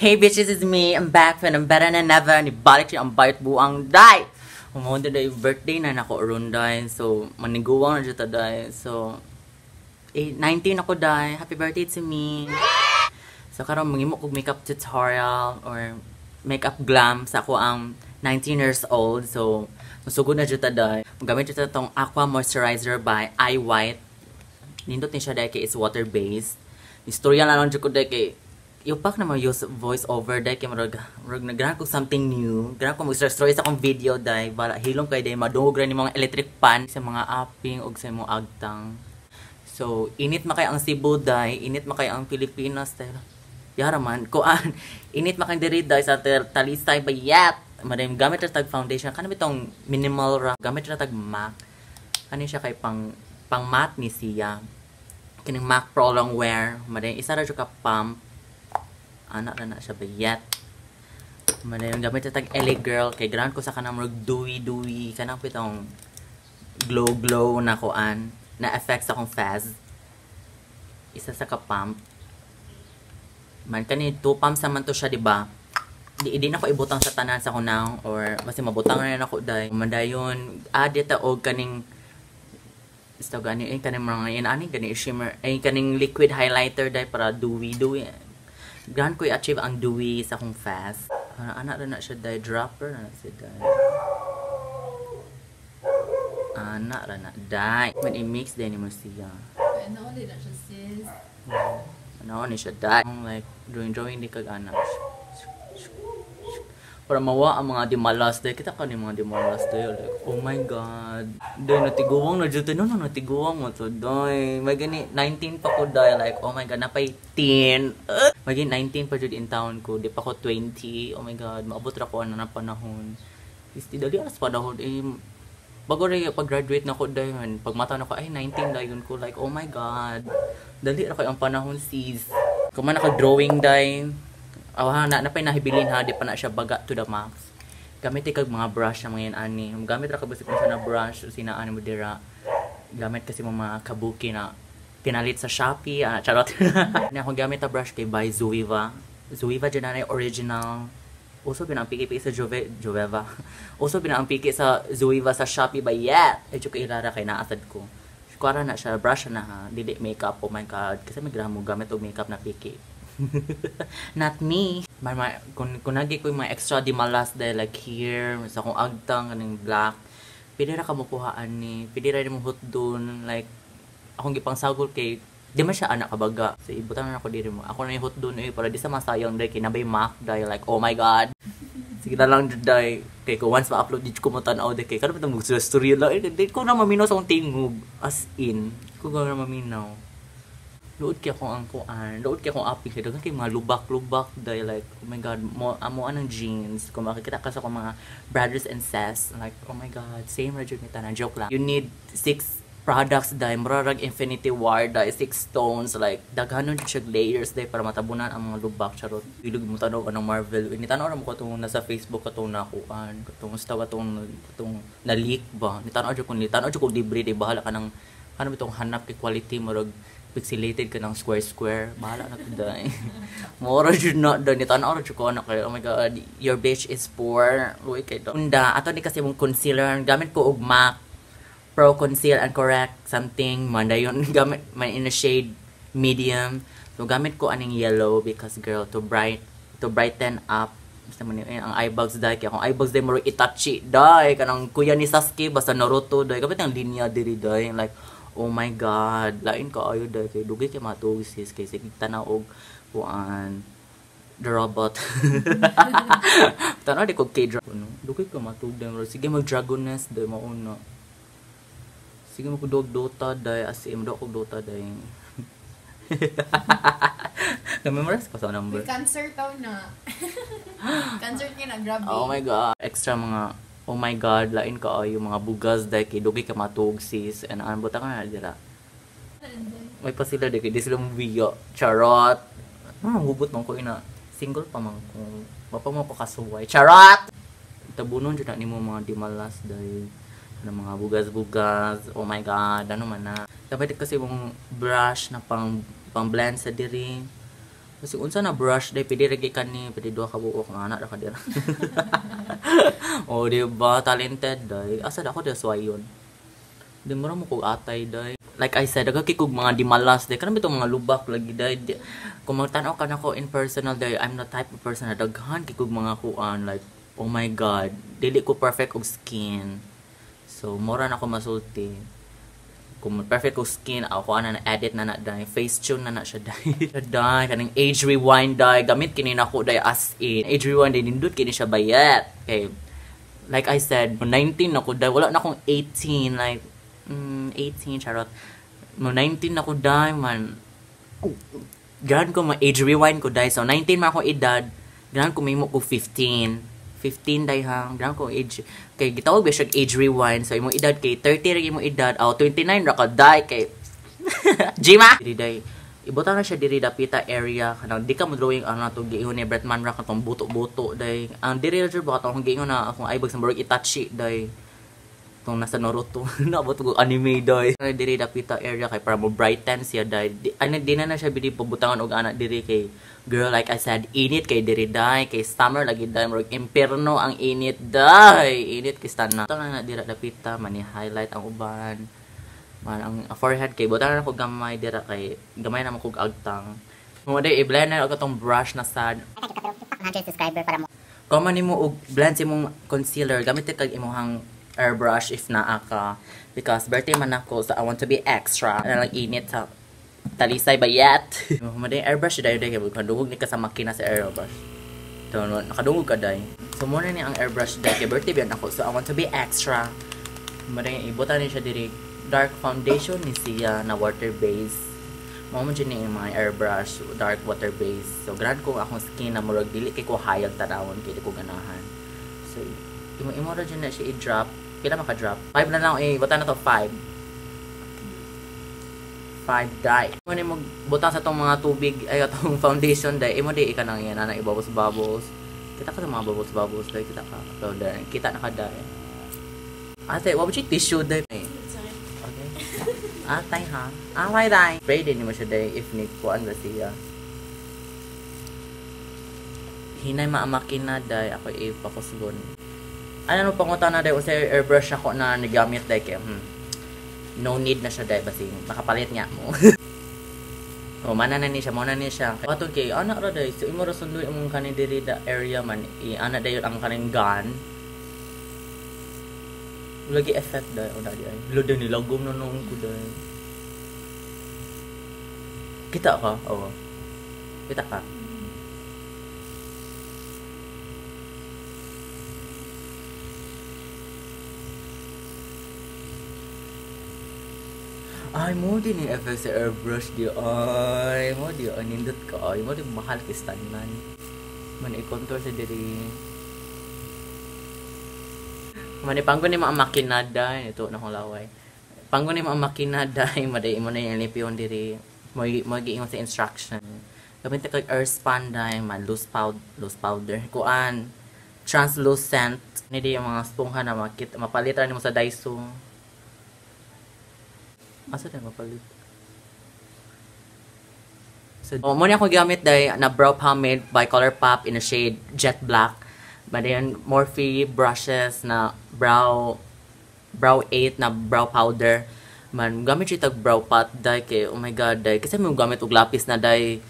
Hey bitches, it's me. I'm back and I'm better than ever. Nibalik siya ang bite buang day. Umunod na yung birthday na nako aron day. So, maniguwang na dito day. So, 19 ako day. Happy birthday to me. So, karon mangimo kog makeup tutorial or makeup glam sa ako ang 19 years old. So, masugod na dito day. Magamit dito itong Aqua Moisturizer by Eye White. Nindot ni siya day kay is water based. Istorya na lang dito ko day kay yung pak na use voice over dahil kaya marag naggrahan ko something new. Grahan ko mag-story sa akong video dahil bala hilong kayo dahil madungog rin yung mga electric pan sa mga apping o sa mga agtang. So, init makay ang Cebu dahil, init makay ang Pilipinas dahil yara man, kuan, init makay diri dahil sa talisay bayat. Maraming gamit na tag foundation. Kanam itong minimal rock. Gamit na tag MAC. Kanin siya kay pang matte ni siya. Kining MAC Pro Long Wear. Maraming isa ra ka pump. Anak na siya bayat. Malayong gamit na tag LA Girl. Kay grand ko sa kanang dewy. Kanang pitong glow na kuan. Na effects akong faz. Isa sa ka-pump. Man kani 2 pumps naman to siya, diba? Di na ko ibutang sa tanan sa kunang. Or kasi mabutang na rin ako dahil. Madayon. Dita og kaning ito gani. Kaning mga yan. Kaning shimmer. Kaning liquid highlighter dahil para dewy. Grand ko i-achieve ang dewy sa akong fast. Anak na siya dahil dropper na siya dahil. Anak na dahil. Man i-mix din mo siya. Ano ulit na siya sis? Ano ni siya dahil. Like drawing di kag anak. Para mawa ang mga dimalas dahil. Kita ka ni mga dimalas dahil. Like, oh my god. Dahil natiguwang na dito. No, natiguwang mo to dahil. May gani 19 pa ko dahil. Like, oh my god, napay 10. May gani 19 pa dito in town ko. Di pa ko 20. Oh my god, maabot ra ko na panahon. Isti dali alas panahon. Bago rin pag-graduate na ko dahil. Pag mata na ko, ay 19 dahil ko. Like, oh my god. Dali ra ko ang panahon sis. Kung man naka-drawing dahil. Napay nahibilin ha, di pa na siya baga to the max. Gamit kag mga brush na mga yan ani. Gamit ra ka basta kung siya na brush sinaan mo dira. Gamit kasi mga kabuki na pinalit sa Shopee. Charot. Na akong gamit na brush kay by Zoeva. Zoeva dyan na original. Also pinampiki sa Joveva. Also pinampiki sa Zoeva sa Shopee by Yet. Medyo kairara kay naasad ko. Kuwara na siya, brush na ha. Dili makeup, oh my god. Kasi may gramo gamit og makeup na piki. Not me. Kung nagi ko yung mga extra di malas dahil like here, sa akong agtang, kaning black, pwede ra ka makuhaan ni, pwede ra mo hot doon, like, akong gipang sagol kay, di man siya anak kabaga. So, ibutan na ako diri mo. Ako na yung hot doon para di sa masayang dahil kinabay MAC dahil like, oh my god. Sige na lang dahil, kay ko once ma-upload, di ko mo tanaw dahil kay, kano ba itong mag-story lang, di ko na maminaw sa akong tingog, as in, ko na maminaw. Load kaya akong angkuan, load kaya akong aping kaya kay mga lubak dahil like, oh my god, amo anang jeans. Kung makikita ka sa akong mga brothers and sis, like, oh my god, same radyo nita na, joke lang. You need 6 products dahil, mararag Infinity War dahil 6 stones, like, daghanon siya layers dahil para matabunan ang mga lubak, charot. Ilog mo tanaw ka ng Marvel, nitanaw na mo ko itong nasa Facebook katong nakuan, katong stawa itong na-leak ba, nitanaw kung libre, di bahala ka ng, ano itong hanap kay quality, marag, pixelated ka ng square. Bahala na ito dahil. Mora dyan na dahil. Nitanaw rin ko na kayo. Oh my god, your bitch is poor. Luwi kayo. Unda, ato ni kasi mong concealer. Gamit ko og MAC Pro Conceal and Correct something. Manda yun. Gamit man in a shade medium. So gamit ko aning yellow because girl, to brighten up. Basta man yun, ang eyebags dahil. Kaya kung eyebags dahil maro Itachi dahil. Kanang kuya ni Sasuke, basta Naruto dahil. Gamit ang linya diri dahil. Like, oh my god, lain ka ayo dahil kay dugay kay matug sis kay sige tanaw og kuan the robot. Tanaw di ko kay dragon. Dugay ka matug dahil sige mag dragoness dahil mauna. Sige mo ko Dota dahil as in do ko Dota dahil. Na-memorize ko sa number. May cancer tao na. Cancer kina, grabe. Oh my god, extra mga oh my god, lain ka yung mga bugas dahil kay dugay ka matug sis and ang buta ka na dira. May pa sila dahil di sila mabiyo. Charot. Hugot man ko ina. Single pa man ko. Mapa mo ko kasuway. Charot! Tabunon dyan na ni mo mga dimalas dahil mga bugas-bugas. Oh my god, ano man na. Dapat kasi mong brush na pang blend sa diri. Kasi unsa na brush day pwede ra gikan ni pwede duha ka buok nga ana ra ka dira. Oh, di ba talented day. Asa ako di swayon. Di mo ra mo kog atay day. Like I said, kog mga dimalas day. Kanang bitong mga lubak lagi day. Kung magtan-aw ka nako in personal day, I'm the type of person na daghan kay kog mga kuan like oh my god, dili ko perfect og skin. So mura na ako masulti. Kung perfect ko skin, ako na edit na dai, face tune na siya dai. Dai kaning age rewind dai, gamit kini nako dai as in. Age rewind dai nindot kini siya bayat. Okay. Like I said, 19 ako dai, wala na akong 18 like 18 charot. Mo 19 ako dai man. Gan ko ma age rewind ko dai. So 19 man ako edad, gan ko mahimo ko 15 dai hang gran ko age kay gitawag ba siya age rewind so imong edad kay 30 ra imong edad 29 ra ka dai kay Jima diri dai ibutang na siya diri dapita area kanang di ka mo drawing ano to giingon ni Bretman ra katong buto-buto dai ang diri ra ba katong giingon na akong aibag sa murag Itachi dai tong nasa Naruto naabot ko anime dai diri dapita area kay para mo brighten siya dai ano di na siya bidi pabutangan og anak diri kay girl, like I said, init kay diri day, kay summer lagi day, murag imperno ang init day. Init kay stana. Ito na dira dapita, mani highlight ang uban. Man ang forehead kay butan na ko gamay dira kay gamay na mo kog agtang. Mo day i-blend na og atong brush na sad. 100 subscriber para mo. Kung man nimo og blend si mong concealer, gamit kag imong airbrush if naa ka because birthday man ako so I want to be extra. Ano lang init sa talisay bayat. Maday airbrush dayo kay kadungog ni ka sa makina sa airbrush. So nakadungog ka day. So mo na ni ang airbrush day kay birthday biyan ako so I want to be extra. Maday ibutan ni siya diri dark foundation ni siya na water base. Mo man ni mga airbrush dark water base. So grad ko akong skin na murag dili kay ko hayag tanawon kay di ko ganahan. So imo ra dyan na siya i-drop. Pila man ka drop? 5 na lang ibutan na to 5 dye. Mo ni mo butang sa tong mga tubig ay atong foundation dye. Imo di ika nang yan na ibabos-babos. Kita ka sa mga babos-babos dye kita ka. So dye, kita na ka dye. Ate, wa ba si tissue dye? Okay. Atay ha. Away dye. Spray din mo siya dye if ni kuan ba siya. Hinay maamakin na dye ako ipakusgon. Ano no pangutan na dye usay airbrush ako na nagamit dye kay no need na siya dahil basing makapalit niya mo. O mana na ni siya, muna ni siya. Patod kay anak ra dahil so imo ra sunduy imong kanin diri da area man anak dahil ang kaning gun. Lagi effect dahil o dahil ay. Lodo ni lagom na nung ko dahil. Kita ka? Oo. Kita ka? Ay, mo din yung effect sa airbrush di ay. Mo di ay nindot ka ay. Mo di mahal kistanan. Man i-contour sa diri. Man ipanggo ni mga makinada. Ito na kong laway. Panggo ni mga makinada. Maday mo na yung lipiyon diri. Mag-iingon sa instruction. Gamit kag earth panda. Man loose powder. Kuan. Translucent. Hindi yung mga spongha na mapalitan mo sa Daiso. Asa na mapalit? So, muna ako gamit dahil na brow pomade by Colourpop in a shade Jet Black. But then, Morphe brushes na brow 8 na brow powder. Man, gamit siya tag brow pot dahil kay, oh my god, dahil. Kasi may gamit og lapis na dahil.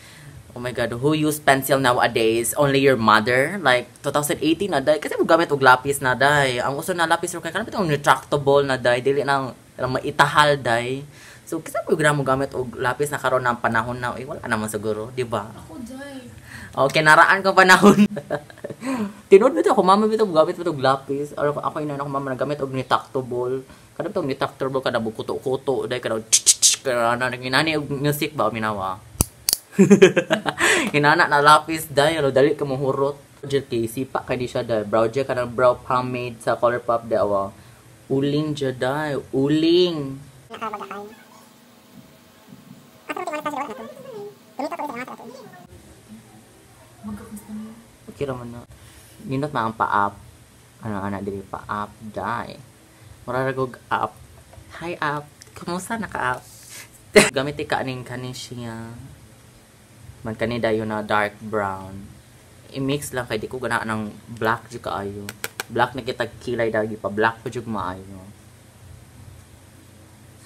Oh my god, who use pencil nowadays? Only your mother? Like, 2018 na dahil. Kasi may gamit og lapis na dahil. Ang uso na lapis rin kaya, kanapit ang retractable na dahil. Dili nang maitahal day. So kasi programa mo gamit og lapis na karon ng panahon na wala naman siguro, di ba? Ako day. Okay, naraan ko panahon. Tinod bitaw ko mama bitaw gamit og lapis. Or ako ina ako mama nagamit og retractable. Kada bitaw retractable kada bukuto-kuto day kada kana nginani og music ba minawa. Hinana na lapis day, dali ka mohurot. Gel kay sipa kay di siya day. Brow gel kana brow pomade sa Colourpop day awa. Uling jaday, uling. Okay raman na. Nindot ma ang pa-up. Ano anak diri pa-up day. Mararagog up. Hi up. Kumusta naka-up? Gamit ka aning kanin siya. Man kanida yun na dark brown. I-mix lang kay di ko gana ng black jud kaayo. Black na kita kilay dagi pa black pa jud maayo.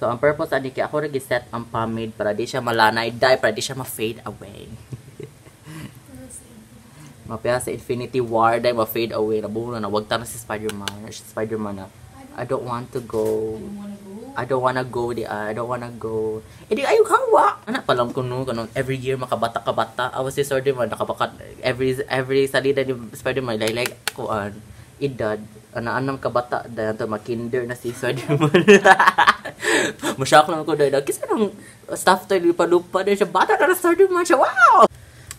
So ang purpose ani kay ako ra gi-set ang pomade para di siya malanay dye para di siya ma-fade away. Mapaya sa Infinity War dahil ma-fade away na buo na wag ta na si Spider-Man. Spider-Man na I don't want to go. I don't wanna go. Edi ayog hawa. Ana pa lang kuno kanong every year makabata-kabata. Awas si Spider-Man nakabakat every salida ni Spider-Man like kuan edad ana-anam kabata dayon to makinder na si Spider-Man. Masyak lang ko dahil kisa nang staff tayo lupa-lupa dahil siya bata na Spider-Man siya. Wow!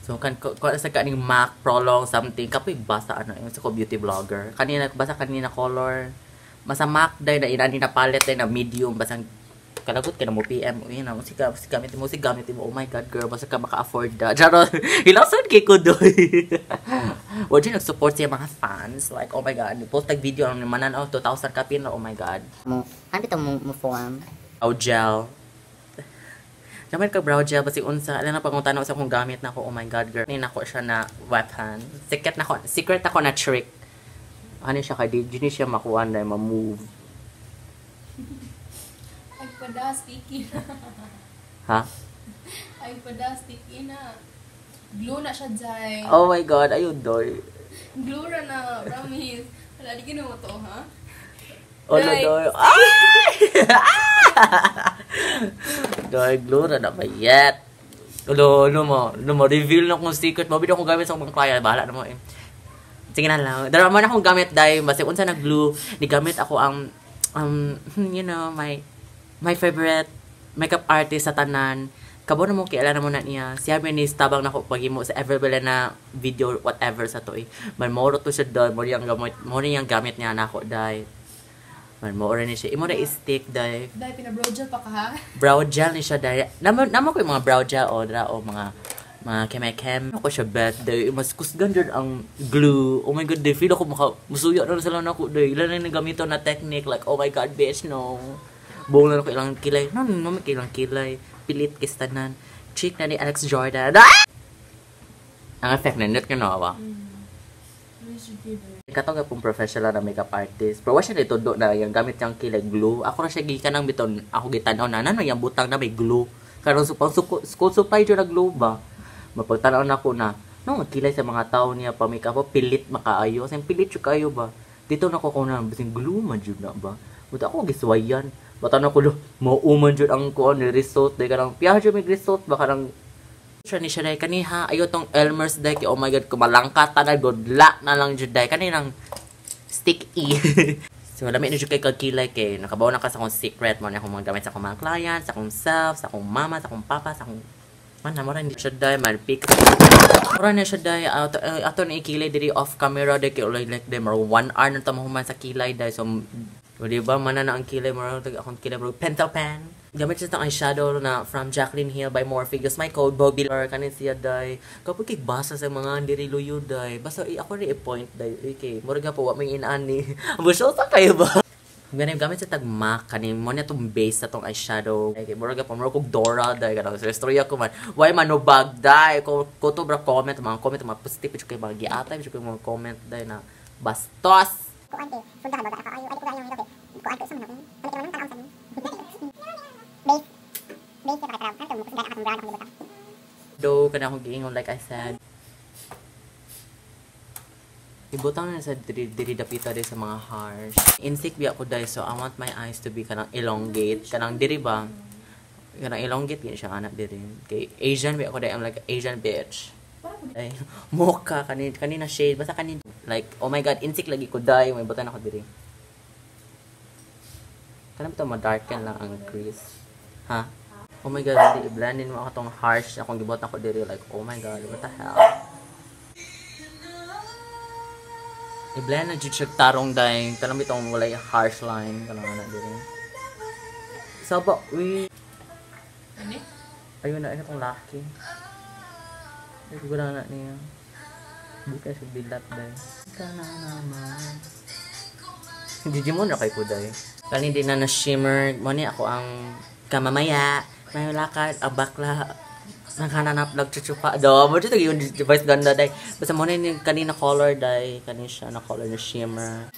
So kan sa kaning MAC prolong something kapoy basa ano yung sa ko beauty vlogger. Kanina basa kanina color masa MAC dahil na inani na palette dahil na medium basang kalagot ka na mo PM uy na musik gamit mo oh my god girl basta ka maka-afford da jaro hilasan kay ko doy. Wag din nag-support siya mga fans like oh my god post tag video ang mananaw 2,000 ka pin oh my god Mo, ano bitaw mo form? brow gel. Gamit ka brow gel basi unsa ala na pangutanaw sa kung gamit na ko oh my god girl ni nako siya na weapon secret ako na trick ano siya kay di siya makuha na ma-move. Ay pada sticky na. Ha? Ay pada sticky na. Glue na siya dyan. Oh my god ayun doy. Glue ra na, promise. Wala di mo to, ha? Oh Doy. doy. Doy glue na ba yet? Ulo mo reveal na kung secret mo bitaw ko gamit sa mga client bahala na mo eh. Sige na lang. Dara man akong gamit dahil basta unsa na glue, ni gamit ako ang you know, my favorite makeup artist sa tanan. Kabo na mo kilala mo na niya. Siya binis tabang nako paghimo sa Everbella na video whatever sa to eh. Man moro to siya dahil mo yang gamit niya nako dahil. Man moro ni siya. Imo na stick dahil. Dahil pina-brow gel pa ka, ha? Brow gel ni siya dahil. Naman ko yung mga brow gel o mga kemekem. Ako siya bet dahil mas kusgan dyan ang glue. Oh my god, they feel ako musuya na sa lang ako dahil. Ilan na yung gamito na technique like oh my god bitch no. Buong na ako ilang kilay. No, may ilang kilay. Pilit kistanan. Chick na ni Alex Jordan. Ah! Ang effect na net ka na ba? Katong nga pong professional na makeup artist. Pero siya dito do na yung gamit niyang kilay glue. Ako na siya gikan ng biton. Ako gitanaw na yung butang na may glue. Karon school supply dyan na glue ba? Mapagtanaw na ko na no kilay sa mga tao niya pa makeup pilit makaayo kasi pilit siya kayo ba dito na ko na bising glue man jud na ba buta ako giswayan bata na ko lo mauman jud ang ko ni result dai kanang piya jud mig result ba kanang siya ni siya dai kaniha ayo tong Elmer's dai oh my god kumalangkata na godla na lang jud dai kaninang stick e. So lami na jud kay kagkilay kay nakabaw na ka sa akong secret mo na akong mga gamit sa akong mga clients sa akong self sa akong mama sa akong papa sa akong mora hindi siya dahil malpik. Mora na siya dahil ato na ikilay diri off camera dahil kaya like dahil mara 1 hour na tamahuman sa kilay dahil so diba mana na ang kilay mara akong kilay mara pencil pen. Gamit siya itong eyeshadow na from Jaclyn Hill by Morphe. Use my code Bobby kanin siya dahil kapag basa sa mga diri luyo dahil basta ako rin i-point dahil okay mura nga po what may inani. Busyo sa kayo ba? Ganun gamit sa tag MAC kanin mo na itong base sa itong eyeshadow. Okay, mura kong Dora dahil ganun. Sa istorya ko man, why manubag dahil? Kung to bra comment, mga positive, ito kayo mga giatay, ito kayo mga comment dahil na bastos! Kuan kay, sundahan baga ako ayo, ay ko gayon nito kay. Kuan kay sa manok. Ano kay manok tanaw sa ni. Base para taraw, kanto mo kusga akong brown akong butang. Do kana akong giingon like I said. Ibutang na sa diri dapita diri sa mga harsh. Insect biya ko dahil so I want my eyes to be kanang elongate. Kanang diri ba? Kanang elongate yun siya anak diri. Kay Asian biya ko dahil I'm like Asian bitch. Ay, mocha kanina shade basta kanin like oh my god insect lagi ko dahil may butan ako diri. Kanang to ma-darken lang ang crease. Ha? Oh my god, hindi i-blendin mo ako tong harsh akong gibutan ko diri like oh my god, what the hell? I-blend na jud siya tarong dahil kanang bitong walay harsh line kanang ana diri. Saba, we Ano? ayun na itong laki. Ay ko na niya. Buka siya bilat dahil. Kana naman. Digimon na kay ko dahil. Kani din na shimmer mo ni ako ang kamamaya. May lakad ang bakla. naghanap nagchuchupa do mo dito yung device ganda day basta mo na yung kanina color day kanina siya na color na shimmer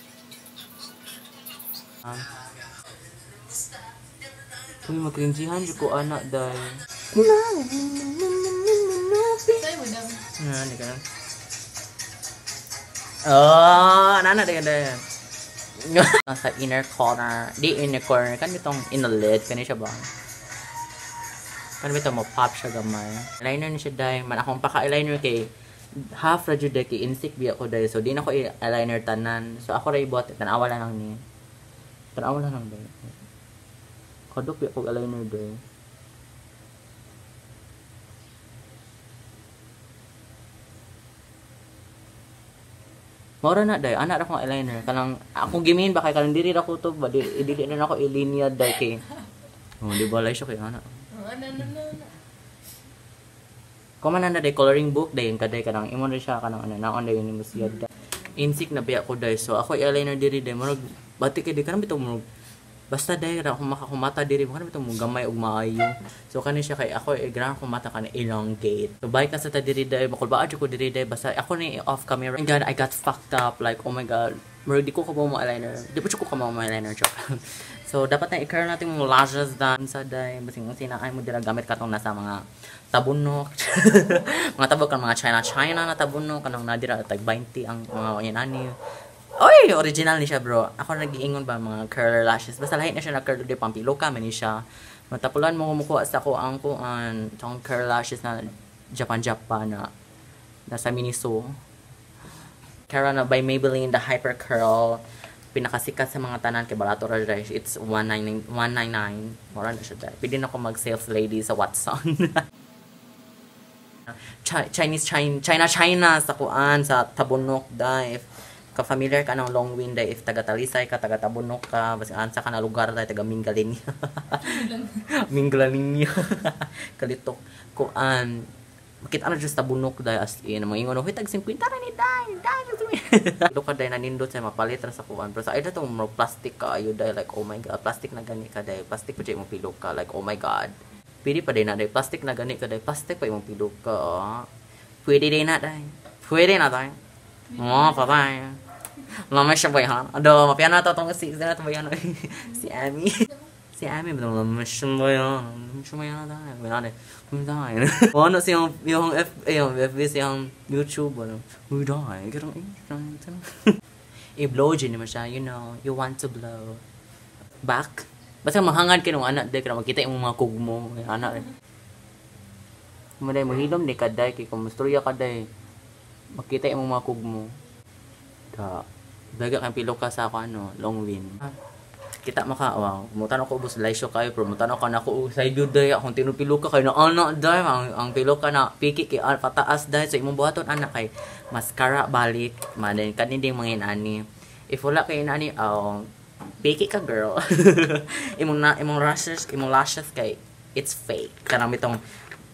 uy magkrinjihan ko anak day Say mo daw. hindi ka na oh nana day day sa inner corner di inner corner kan itong inner lid kanina siya ba kan bitaw mo pop siya gamay. Eyeliner ni siya dai man akong paka-eyeliner kay half ra jud kay insect biya ko dai so di na ko eyeliner tanan. So ako ra ibot tan-awa lang ni. Tan-awa lang dai. Kadok biya ko eyeliner dai. Mora na dai ana ra kong eyeliner kanang akong gimin ba kay kanang diri ra ko to ba dili na ako ilinya dai kay. Oh di balay siya kay ana. Ano. Kumanan na day coloring book day kaday kanang imo rin siya kanang ano naon day ni musiyad. Insik na biya ko day so ako eyeliner diri day murag batik kay di kanang bitaw murag basta day ra kung makakumata diri mo kanang bitaw mo gamay og maayo. So kani siya kay ako gran ko mata kana elongate. So bike na sa ta diri day makulbaa ko diri day basta ako ni off camera. And God I got fucked up like oh my god. Murag di ko ka mo eyeliner. Di pa ko ka mo eyeliner joke. So, dapat na i-curl natin mga lashes done sa day. Basing kung sinakay mo dira gamit ka itong nasa mga tabunok. Mga tabok kan mga China na tabunok. Kanang nadira tag 20 ang mga yanani. Oy, original ni siya bro. Ako nag-iingon ba mga curler lashes. Basta lahat na siya na curl di pampilo ka man ni siya. Matapulan mo kumukuha sa ko ang kuan tong curl lashes na Japan na nasa Miniso. Kara na by Maybelline the Hyper Curl. Pinakasikat sa mga tanan kay barato ra guys. It's 199. Mura na siya dahil. Pwede na ako mag-sales lady sa Watson. China sa kuan sa Tabunok dahil. Ka-familiar ka ng Long Wind dahil if taga-Talisay ka, taga-Tabunok ka, basta ansa ka na lugar dahil taga-Mingaling. Mingaling niya. Kalitok kuan. Makita na dyan sa bunok dahil as in, mga ingon, huy, tag-50 na ni dahil. Ilo ka dahil nanindot sa mapalit ra sa kuwan. Pero sa ay itong mga plastic ka, ayo dahil like, oh my god, plastic na gani ka dahil. Plastic pa dyan mong pilok ka, like, oh my god. Pwede pa din na dahil, plastic na gani ka dahil. Plastic pa yung pilok ka, Pwede din na dahil. Pwede na dahil. Oh, patay. Lamay siya ba yan? Ado, mapiyan na ito itong si Amy. Si Amy, lamay siya ba yan? Lamay siya ba yan dahil. Binari. Ano siyang yung FB siyang YouTube ano. We die. I-blow din naman siya, you know. You want to blow. Back. Basta mahangad ka nung anak day ka makita yung mga kugmo, anak rin. Maday mahilom ni kaday kay kumusturya kaday. Makita yung mga kugmo. Da. Daga kang pilo ka sa ako ano, Long Wind. Kita maka wow mutan ako ubos laisyo kayo pero mutan ako na ako sa idud day akong tinupilo ka kay na ana day ang pilo ka na piki kay pataas day so imong buhaton anak kay mascara balik maden kaninding mga inani if wala kay inani piki ka girl imong lashes kay it's fake kanang mitong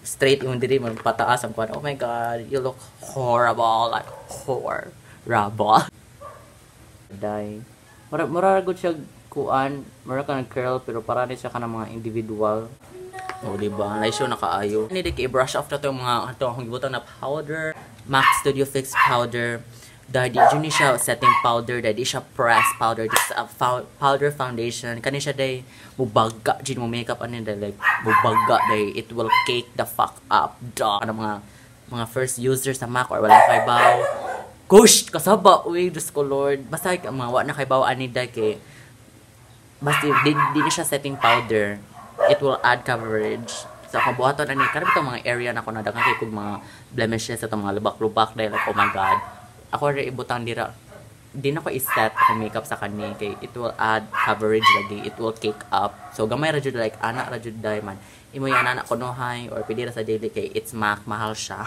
straight imong diri mo pataas ang kuan oh my god you look horrible like horrible day mura good siya kuan, mara ka ng curl pero para rin siya ka ng mga individual. O diba? Laisyo nakaayo. Hindi kay brush off na to yung mga akong gibutang na powder, MAC Studio Fix powder. Dahil di siya setting powder, dahil di siya press powder. This is a powder foundation. Kani siya dahil mubaga, di mo makeup ano dahil like mubaga dahil it will cake the fuck up. Duh. Ano mga first users sa MAC or wala kay baw. Gosh! Kasaba! Uy, Diyos ko Lord. Basta mga wala na kay baw ani dahil kay basta di na siya setting powder, it will add coverage. So kung buhaton ani karami itong mga area na ko na daghang kay kog mga blemishes sa mga lubak-lubak dahil like oh my god. Ako ra ibutang dira. Di na ko i-set ang makeup sa kani kay it will add coverage lagi, it will cake up. So gamay ra jud like anak ra jud dai man. Imo yan anak ko no hay or pwede ra sa daily kay it's MAC mahal siya.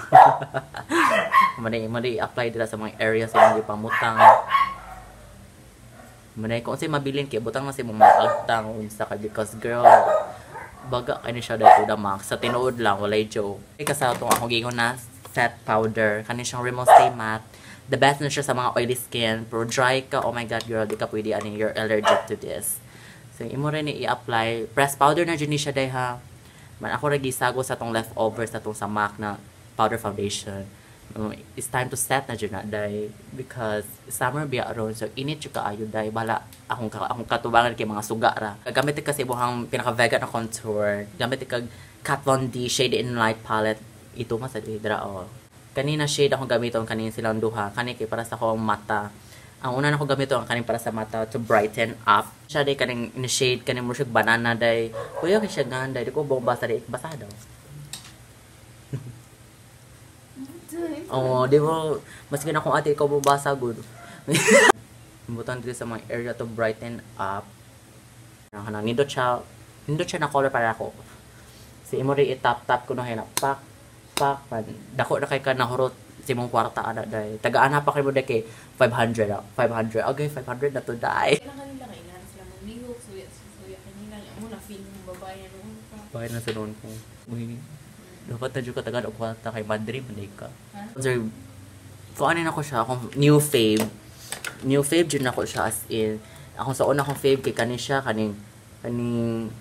Mali apply dira sa mga areas sa mga pamutang. Manay kung sa'yo mabilin kaya butang na sa'yo mga agtang unsa ka because girl baga kani siya dahil to the max sa tinuod lang walay joke kasi itong akong gingon na set powder kani siyang Rimmel Stay Matte the best na siya sa mga oily skin pero dry ka oh my god girl di ka pwede you're allergic to this so imo rin i-apply press powder na dyan siya dahil ha Man ako ra gisago sa tong leftovers sa tong sa MAC na powder foundation. It's time to set na dyan na day because summer biya aron so init yung kaayo day bala akong katubangan kay mga suga ra gamit kasi buhang pinaka vegan na contour gamit kag Kat Von D Shade in Light palette ito mas sa dira kanina shade akong gamiton kanin silang duha kani kay para sa akong mata ang una na ko gamiton kanin para sa mata to brighten up siya day kaning in shade kanin mo siya banana day kuya kay siya ganda di ko bomba sa day basa daw. Oh, di ba? Mas gina kung ate ikaw mabasa good. Butan dito sa mga area to brighten up. Nindot siya na color para ako. Si imo ri itap-tap ko na pak man. Dako na kay ka nahurot si mong kwarta ana day. Tagaan pa kay mo day kay 500. Okay, 500 na to day. Kailan kanila kailan sila manlihok, suya kanila. Amo na feel ng babae noon pa. Bakit na sunod ko? Uy. Dapat na dyan ka tagad o kwarta kay Madrid, manday ka. Sir, kung ano na ko siya, akong new fave dyan ako siya as in, akong sa una akong fave kay kanin siya, kaning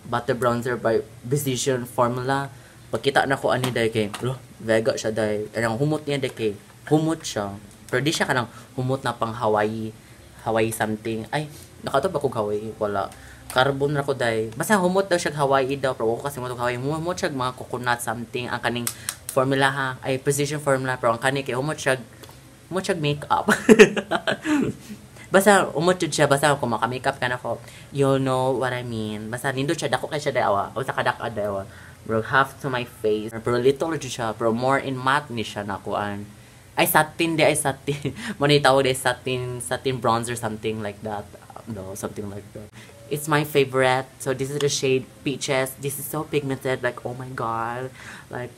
butter bronzer by Precision Formula. Pagkita na ko ani day kay, vega siya day, ang humot niya day kay, humot siya. Pero di siya kanang humot na pang Hawaii something. Ay, nakatop ako Hawaii, wala. Carbon ra ko day. Basta humot daw siya Hawaii daw. Pero ako kasi mo Hawaii. Humot siya mga coconut something. Ang kaning formula ha. Ay, Precision Formula. Pero ang kaning kay humot siya makeup. Basta humot siya. Basta kung maka-makeup ka na ko. You know what I mean. Basta nindot siya. Dako kay siya dawa. O sa kadak dawa. Pero half to my face. Pero little siya. Pero more in matte ni siya nakuan. Ay, satin. Muna itawag day satin bronzer something like that. No, something like that. It's my favorite. So this is the shade Peaches. This is so pigmented. Like, oh my god. Like,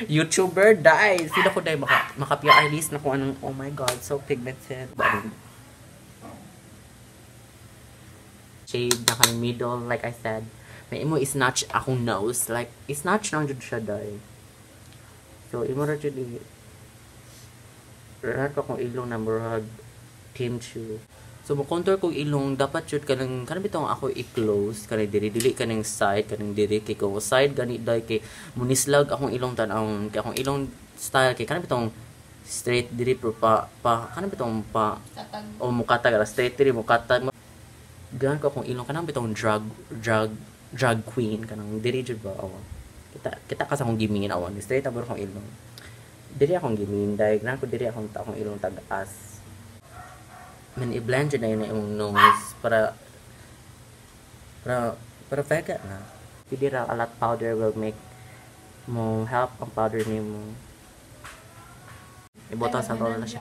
YouTuber, die. Sino ko dahil maka-PR list na kung anong, oh my god, so pigmented. Shade na kang middle, like I said. May imo is-notch akong nose. Like, is-notch lang dyan siya dahil. So, imo ra dyan Rahat ko akong ilong na murag Team Chew. So, contour kong ilong, dapat yun kanang bitong ako i-close, kanang dili kanang side, kanang diri kay ko side, ganit dahi kay munislag akong ilong tanawon, kay akong ilong style, kay kanang bitong straight diri pero kanang bitong Katag. o mukatag, straight diri mukatag. Gan ko akong ilong, kanang bitong drag queen, kanang diri jud ba, kita ka sa akong gimin, straight abor akong ilong. Diri akong gimin, dahil ko diri akong ilong tagas. Man, i-blend yun na yun yung nose para vega na. Hindi ra, a lot powder will make mo help ang powder ni mo. Ibota sa roll na siya.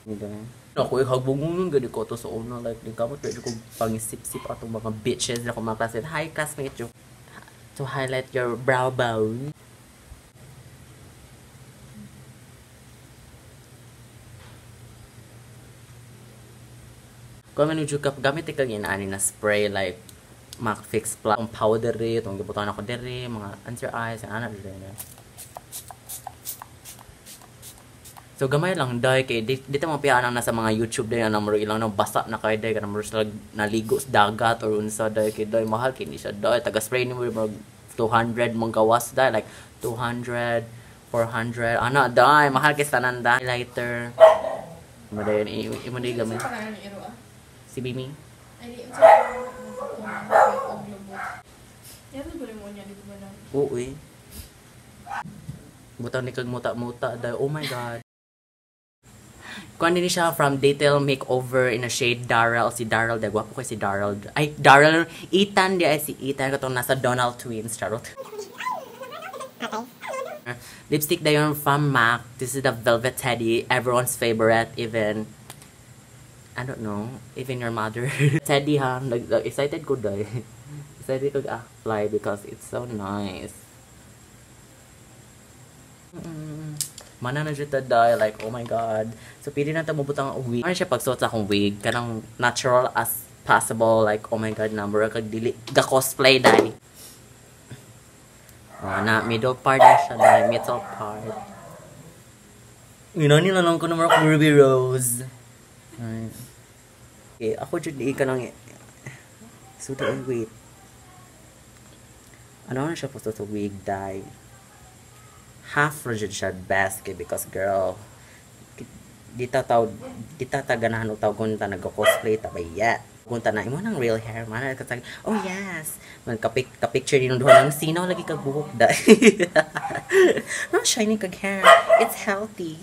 Hindi na. Ako, hagbong mo gani ko to sa una. Like, di kamot, pwede ko pangisip-sip atong mga bitches na kung mga classmate. Hi, classmate, you. To highlight your brow bone. Kung ano yung gamit ikang inaani na spray like MAC Fix Plus, itong powder rin, itong gibutan ako diri, mga under eyes, ang anak rin. So gamay lang dahil kay dito mga piyaan na sa mga YouTube din na maro ilang nang basa na kay dahil na maro sila naligo sa dagat or unsa dahil kay dahil mahal kini siya dahil taga spray ni mo 200 mong gawas dahil like 200, 400, ana dahil mahal kay tanan dahil lighter. Mo dahil imo di gamay. Si Bimi? Ay, di sa ang globo. Yan ba mo niya dito ba lang? Oo eh. Butang ni kag muta-muta dahil oh my god. Kuan din siya from Detail Makeover in a shade Daryl. Si Daryl, dahil gwapo ko si Daryl. Ay, Daryl, Ethan di ay si Ethan katong nasa Donald Twins, charot. Lipstick na yun from MAC. This is the Velvet Teddy, everyone's favorite, even I don't know, even your mother. Teddy ha, excited ko dahil. Excited ko apply because it's so nice. Mana na dyan dahil, like, oh my god. So, pili na ito mabutang wig. Ano siya pagsuot sa akong wig? Kanang natural as possible. Like, oh my god, number kag dili. Ga-cosplay dahil. Na, middle part na siya dahil. Middle part. Inani na lang ko naman ako Ruby Rose. Okay, ako dyan ka lang suda and wait. Ano na siya po sa wig dye. Half rigid siya best kay because girl, di ta ganahan og tawgon ta nag-cosplay ta ba yet. Kunta na imo nang real hair man ka tag, oh yes man ka-picture din duha ng sino lagi kag buhok da. No shiny kag hair, it's healthy.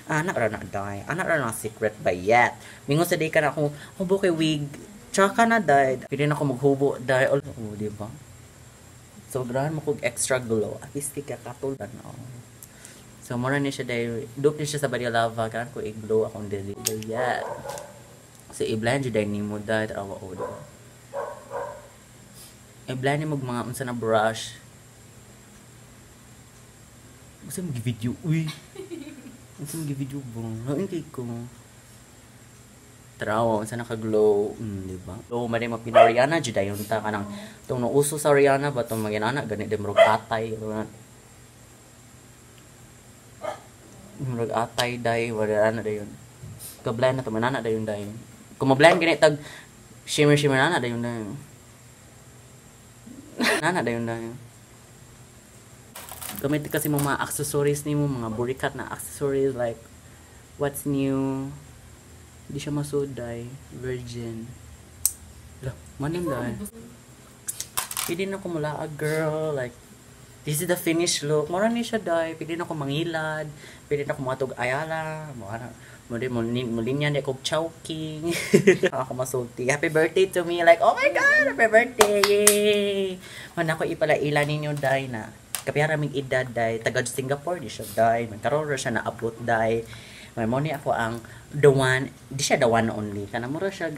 Anak ra na dye, anak ra na secret ba yet. Mingon sa day ka na ako hubo kay wig tsaka na dye pili na ako maghubo dye all di ba. So grahan mo kog extra glow at least ka katol na no. So mura ni siya dye dupe ni siya sa body lava kan ko i-glow akong dili ba yet. So, i-blend yung dahil mo dahil tarawa o doon. I-blend yung mga unsa na brush. Unsa mag-video? Uy! Unsa mag-video ba? Naingkay ko. Tarawa, unsa naka-glow. Diba? So, mali mo pinariana, dyan dahil yung taka ng itong nauso sa Rihanna ba itong maginana, ganit din marag atay. Marag atay dahil, wala na dahil yun. Ka-blend na ito, manana dahil yun dahil. Kung ma-blend ganit tag shimmer nana dayon na. Nana dayon na. Gamit kasi mo mga accessories nimo, mga burikat na accessories like what's new. Di siya masuday, virgin. Lah, manin dai. Pwede na ko mula girl like this is the finished look. Mura ni siya dai. Pwede na ko mangilad, pwede na ko matog ayala, Mulinya na kong chowking. Ako masulti. Happy birthday to me. Like, oh my God, happy birthday. Yay! Man ako ipalaila ninyo, day na. Kapiyara mig edad, day. Tagad Singapore, di siya, day. Magkaroon siya na abot, day. May mo ni ako ang the one. Di siya the one only. Kana mura siya.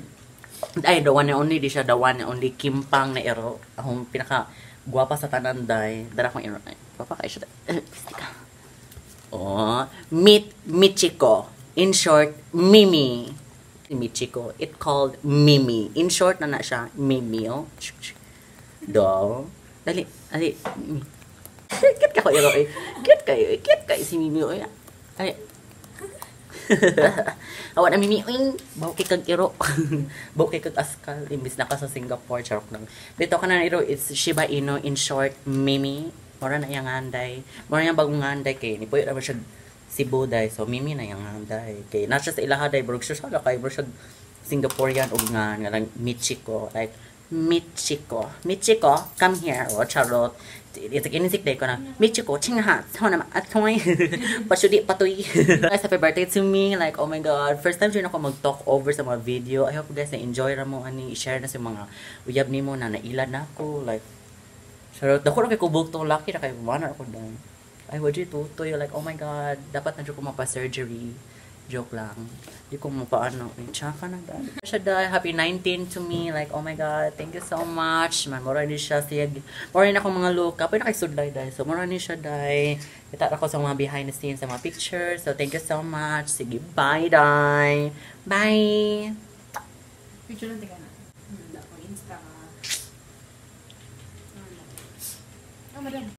Ay, the one and only. Di siya the one and only. Kimpang na ero. Akong pinaka guwapa sa tanan, day. Dara kong ero. Ay, guwapa kayo siya, day. Pistika. Oh, Michiko. In short, Mimi. Michiko. It called Mimi. In short na siya, Mimi. Oh. Do. Dali. Cute ka ko, iro eh. Cute kayo si Mimi. Oh. Dali. Awan na Mimi. Bawa kay kag iro. Bawa kay kag askal. Imbis na ka sa Singapore. Charok lang. Dito ka na iro. It's Shiba Inu. In short, Mimi. Mura na yung anday. Mura na yung bagong anday. Kaya nipuyo naman siya Cebu day. So Mimi na yung day. Kay na siya sa ilaha day bro. Siya sa kay bro siya Singaporean ug nga lang Michiko. Like Michiko, come here. O charot. Ito kinisik day ko na Michiko, chingahat. Ho na atoy. Pasudi patoy. Guys, happy birthday to me. Like oh my god. First time din ako mag-talk over sa mga video. I hope guys na enjoy ra mo ani i-share na sa mga uyab nimo na nailad na ako. Like charot. Dako ra kay kubog tong laki ra kay mana ako dang. Ay, wad yun tutoy. Like, oh my God, dapat na dyan ko mapa-surgery. Joke lang. Di ko mapaano. Tsaka na dahil. Siya dahil, happy 19 to me. Like, oh my God, thank you so much. Man, mura ni siya siya. Mura ni akong mga look. Kapag na kay sudlay dahil. So, mura ni siya dahil. Kita ako sa mga behind the scenes, sa mga pictures. So, thank you so much. Sige, bye, dahil. Bye! Picture lang tika na. Insta ka. Madam.